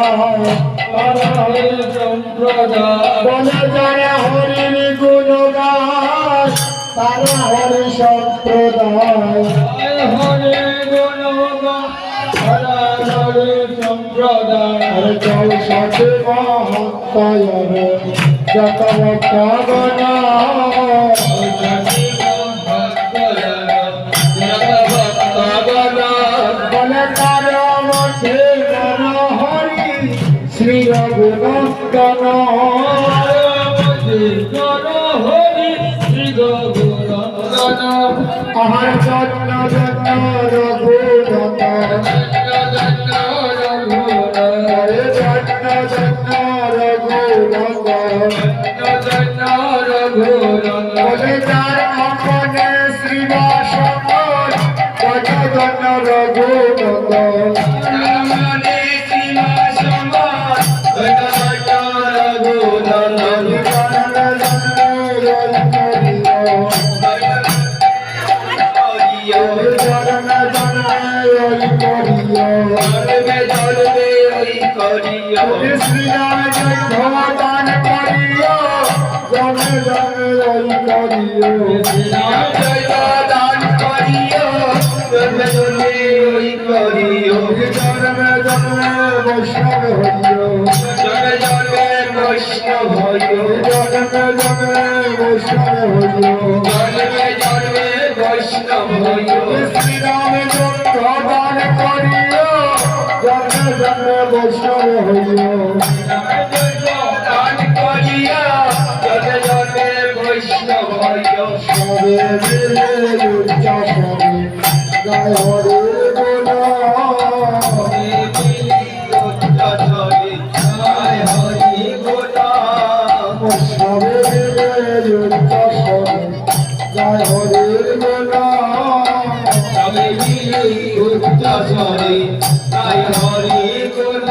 তারা হরি সম্প্রদায় বলে যারা হরির গুণগান তারা হরি সম্প্রদায় হরে গুণগান তারা হরি সম্প্রদায় হরে জল সাথে মহাত্মায় যত ভক্তগণ বলে তার মধ্যে হরি শ্রী রঘুনন্দন হরি শ্রী রঘুনন্দন আহার যত্ন যত্ন রঘুনন্দন হরে যত্ন যত্ন রঘুনন্দন বলে যার অঙ্গনে শ্রীবাস যত্ন রঘুনন্দন শ্রীরাম দান করিও জনে জনে দান করিও জনে জনে জন্মে বৈষ্ণব হইও জনে জন্মে বৈষ্ণব হইও জন্মে জন্মে বৈষ্ণব হইও জন্মে জন্মে বৈষ্ণব হইও শ্রীরাম দান করিও জন্মে জন্মে বৈষ্ণব হইও দান করিয়া জন্মে জন্মে বৈষ্ণব হইও সবে মিলে উচ্চাসনে গায় হরে গুণ সবে মিলে উচ্চাসনে গায় হরে গুণ সবে মিলে উচ্চাসনে গায় হরে গুণ